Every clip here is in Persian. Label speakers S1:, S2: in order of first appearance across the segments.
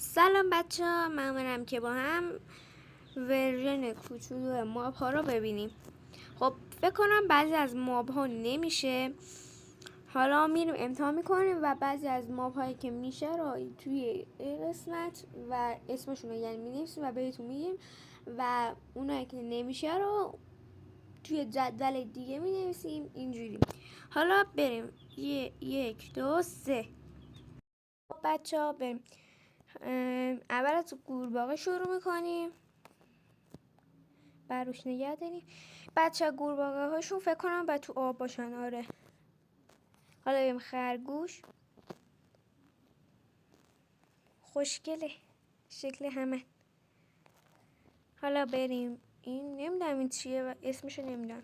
S1: سلام بچه ها، ممنونم که با هم ورژن کوچولو ماب ها رو ببینیم. خب فکر کنم بعضی از ماب ها نمیشه. حالا میریم امتحان میکنیم و بعضی از ماب هایی که میشه رو توی قسمت و اسمشون رو یعنی مینویسیم و بهتون میگیم و اونایی که نمیشه رو توی جدول دیگه مینویسیم. اینجوری حالا بریم. یک دو سه. خب بچه ها بریم. اول از قورباغه شروع میکنیم. بروش نگه داریم. بچه قورباغه هاشون فکر کنم باید تو آب باشن. آره. حالا بریم خرگوش. خوشگله شکل همه. حالا بریم این نمیدونم این چیه و اسمشو نمیدونم.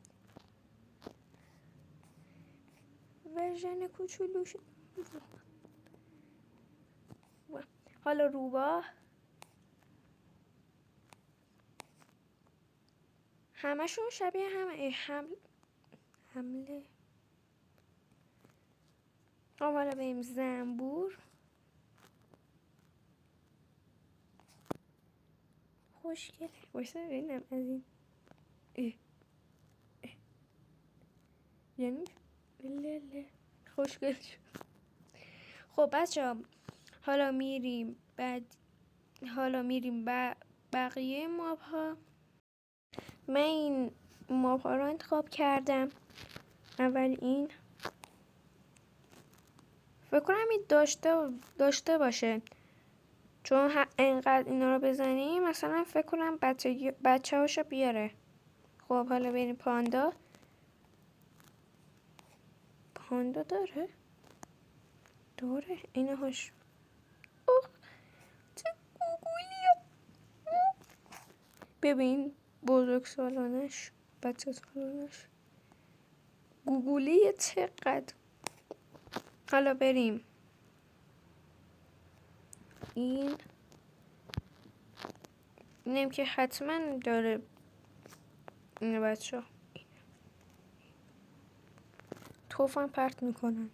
S1: ورژن کوچولوش. حالا روباه. همشون شبیه همه. حمله. حالا بریم زنبور. خوشگله. وایسا ببینم از این یعنی له خوشگل شد. خب بچه ها حالا میریم بقیه ماب ها. من این ماب ها رو انتخاب کردم. اول این فکر کنم این داشته باشه، چون انقدر اینا رو بزنیم مثلا فکر کنم بچه هاشو بیاره. خب حالا بریم پاندا. پاندا داره اینه هاش. اوه چه گوگولیه. ببین بزرگ سالانش، بچه سالانش، گوگولیه چقدر. حالا بریم اینم که حتما داره این بچه ها توفن پرت میکنن.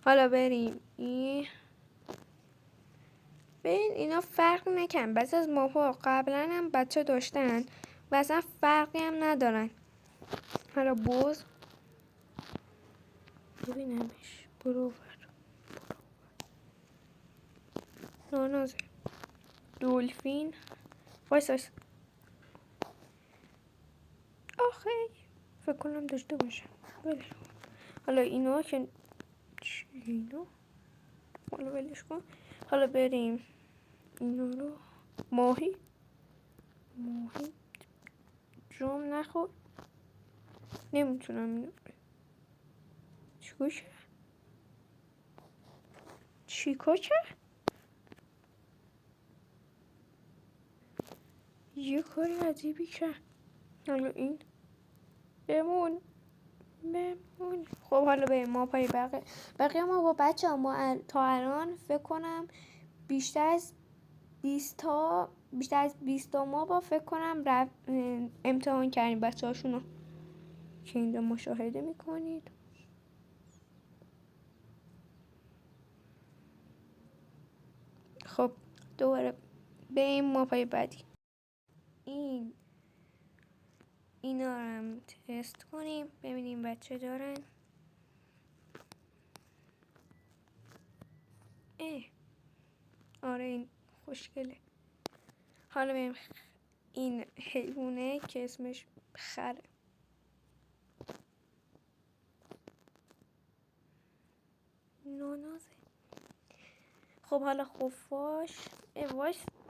S1: حالا بریم ببین اینا فرق نکن. بعضی از ماها قبلا هم بچه داشتن و اصلا فرقی هم ندارن. حالا بز. ببینمش. بروور. نانازه. دولفین. وایسا آخه فکر کنم داشته باشم. حالا اینا که چی اینا؟ حالا ولش کن. حالا بریم اینا رو. ماهی جام نخور. نمیتونم اینو. چیکوچه یه کاری عجیبی کرد. حالا این بمون. خب حالا بریم ما پای بقیه ما با بچه ها ما تا الان فکر کنم بیشتر از 20 تا ما با فکر کنم امتحان کردیم بچه هاشونو که اینجا مشاهده میکنید. خب دوباره بریم ما پای بعدی. اینا رو هم تست کنیم ببینیم بچه دارن. آره این خوشگله. حالا بریم این حیوانه که اسمش خره. نانازه. خب حالا خفاش.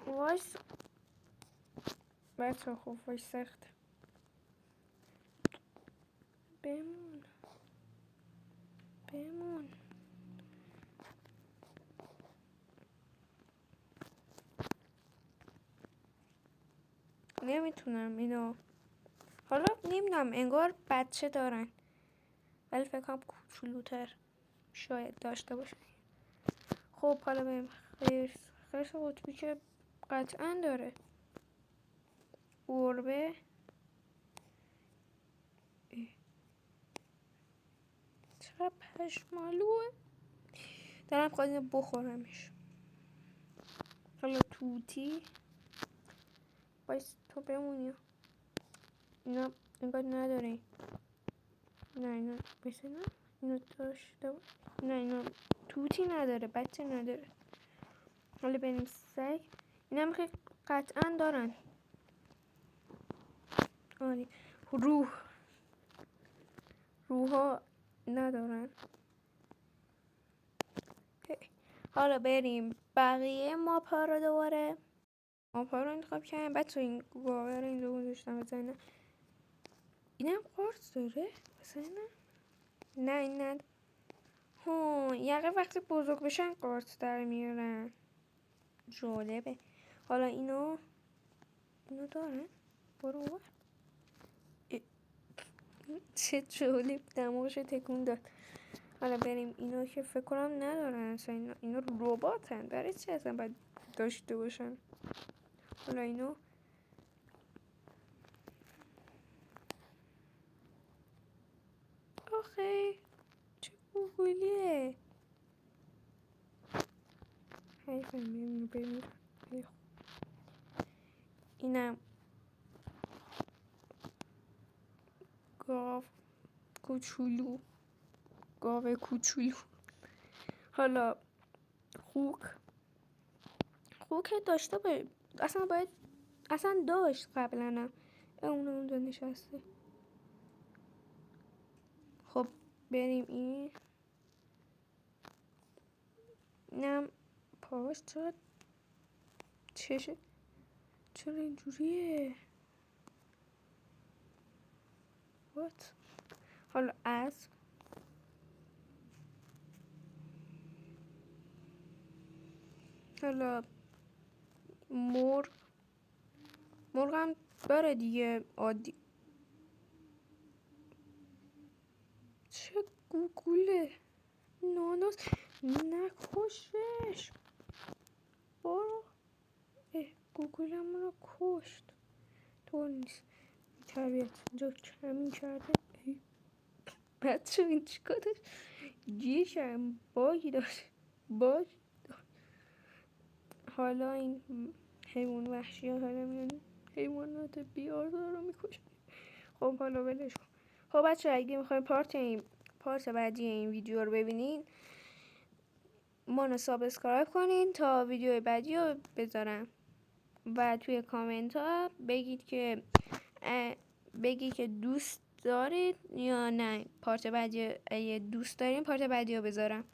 S1: وایس بچه خفاش سخت. بمون نمیتونم اینو. حالا نمیدونم انگار بچه دارن ولی فکر کنم کوچولوتر شاید داشته باشه. خب حالا بریم خرس قطبی که قطعا داره. گربه. چقدر پشمالوه. دارم خواهد بخورمش. توتی بایست تو بمونی. اینا انگار نداره. نه اینا بسه نه اینو داشته باش. نه اینا توتی نداره، بچه نداره. حالا بریم سگ. اینم که قطعا دارن. آره روحا ندارن. حالا بریم بقیه ماپا رو دوباره ماپا رو انتخاب کردیم. بچه این گاوه رو اینجا گذاشتم بزنه. اینم قارچ داره بزنه. نه این ند یقه وقتی بزرگ بشن قارچ در میارن. جالبه. حالا اینو دارن. برو چه جالب دماغش تکون داد. حالا بریم اینو که فکر کنم ندارن اصلا. اینا رباتن. برای چی اصلا باید داشته باشن؟ حالا اینو آخه چه گوگلیه. حیفه میمونو بمیر. اینم گاو کوچولو. حالا خوک داشته باید اصلا داشت قبلا. اونجا نشسته. خب بریم اینم پاش چرا اینجوریه؟ What؟ حالا اسب. حالا مرغ هم داره دیگه عادی. چه گوگوله. ناناس نکشش. برو. گوگلم رو کشت. طور نیست. تربیت اینجا کمین کرده. بچه این چیکار داشت؟ گیشم باگی داشت. حالا این حیوان وحشی ها حالا حیوانات بیارزا رو میکشن. خب حالا ولش کن. خب بچه اگه میخوایم پارت بعدی این ویدیو رو ببینین منو سابسکرایب کنین تا ویدیو بعدی رو بذارم و توی کامنت ها بگید که دوست دارید یا نه پارت بعدی. اگه دوست دارین پارت بعدی رو بذارم.